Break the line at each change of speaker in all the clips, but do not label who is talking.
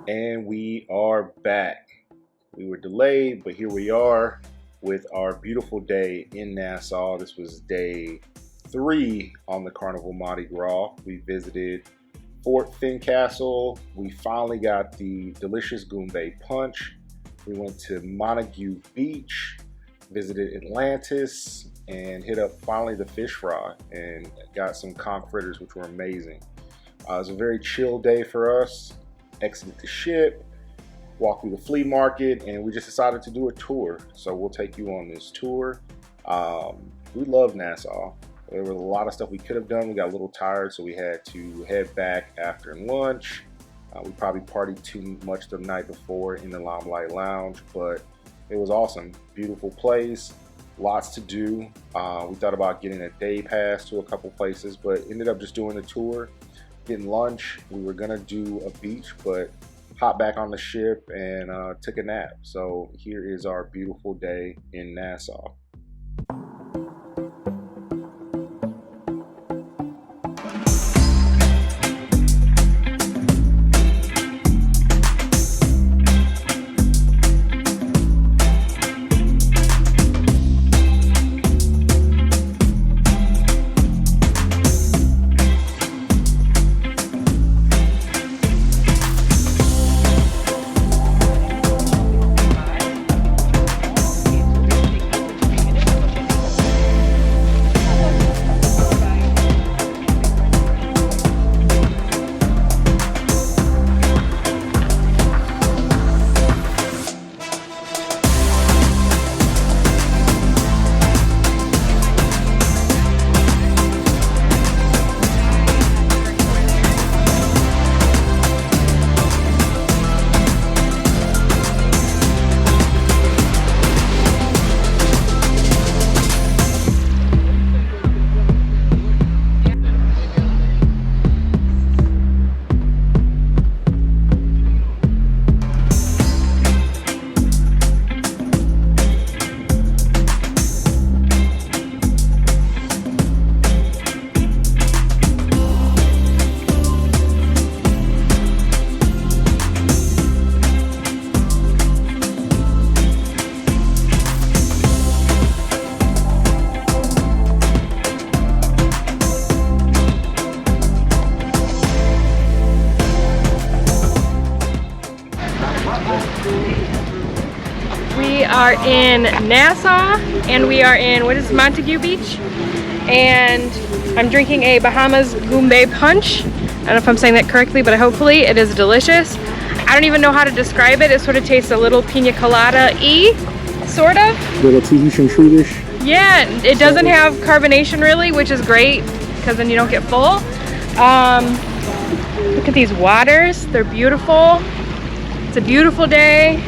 And we are back. We were delayed, but here we are with our beautiful day in Nassau. This was day 3 on the Carnival Mardi Gras. We visited Fort Fincastle. We finally got the delicious Goombay punch. We went to Montagu Beach, visited Atlantis, and hit up finally the fish fry and got some conch fritters, which were amazing. It was a very chill day for us. Exited the ship, walked through the flea market, and we just decided to do a tour. So we'll take you on this tour. We love Nassau. There was a lot of stuff we could have done. We got a little tired, so we had to head back after lunch. We probably partied too much the night before in the Limelight Lounge, but it was awesome. Beautiful place, lots to do. We thought about getting a day pass to a couple places, but ended up just doing the tour. Getting lunch. We were gonna do a beach, but hopped back on the ship and took a nap. So here is our beautiful day in Nassau.
We are in Nassau, and we are in, what is Montagu Beach? And I'm drinking a Bahamas Goombay punch. I don't know if I'm saying that correctly, but hopefully it is delicious. I don't even know how to describe it. It sort of tastes a little pina colada-y, sort of.
Little Tahitian treatish.
Yeah, it doesn't have carbonation really, which is great, because then you don't get full. Look at these waters, they're beautiful. It's a beautiful day.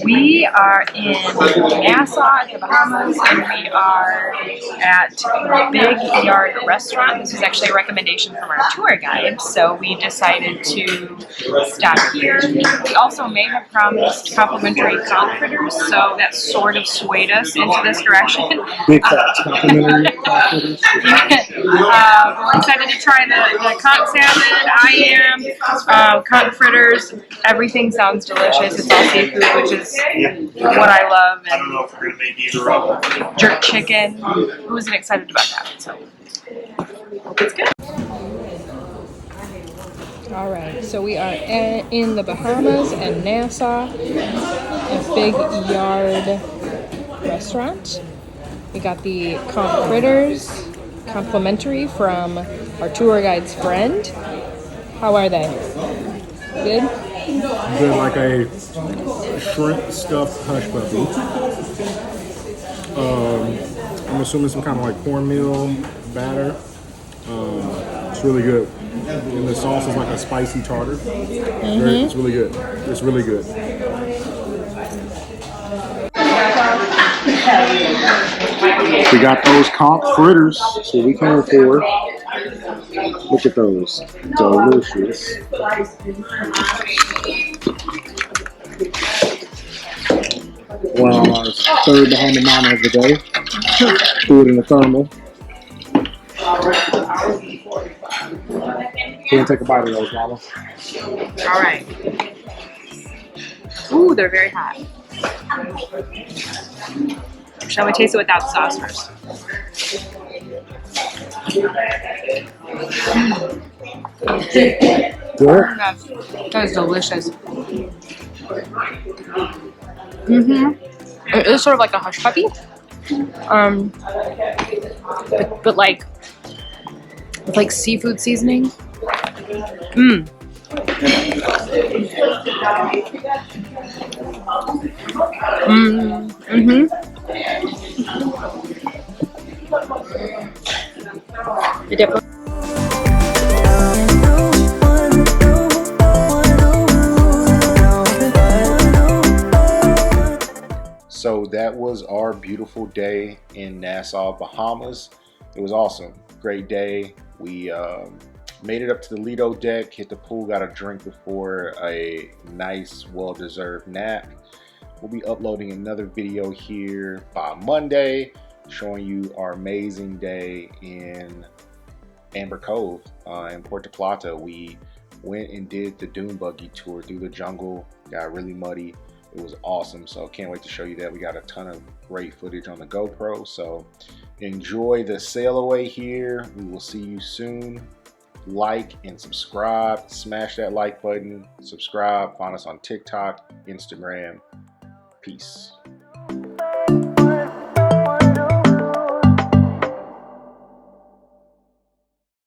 We are in Nassau at the Bahamas, and we are at Big Yard Restaurant. This was actually a recommendation from our tour guide, so we decided to stop here. We also may have promised complimentary conch fritters, so that sort of swayed us into this direction.
Big facts, complimentary conch fritters.
We're excited to try the conch salad. I am. Conch fritters. Everything sounds delicious. It's all seafood, which is what I love. And jerk chicken. Who wasn't excited about that? So it's good. All right, so we are in the Bahamas and Nassau at Big Yard Restaurant. We got the conch fritters complimentary from our tour guide's friend. How are they? Good?
They're like a shrimp stuffed hush puppy. I'm assuming some kind of like cornmeal batter. It's really good. And the sauce is like a spicy tartar. It's really good. It's really good.
We got those conch fritters, so we came for. Look at those, delicious. We're on our third Bahama Mama of the day. Threw it in the thermal. Can't take a bite of those, Mama.
All right. Ooh, they're very hot. Shall we taste it without the sauce first? That is delicious. It is sort of like a hush puppy, but like with like seafood seasoning. It definitely.
So that was our beautiful day in Nassau, Bahamas. It was awesome. Great day. We made it up to the Lido deck, hit the pool, got a drink before a nice, well-deserved nap. We'll be uploading another video here by Monday, showing you our amazing day in Amber Cove in Puerto Plata. We went and did the dune buggy tour through the jungle, got really muddy. It was awesome, so can't wait to show you that. We got a ton of great footage on the GoPro, so enjoy the sail away here. We will see you soon. Like and subscribe. Smash that like button. Subscribe. Find us on TikTok, Instagram. Peace.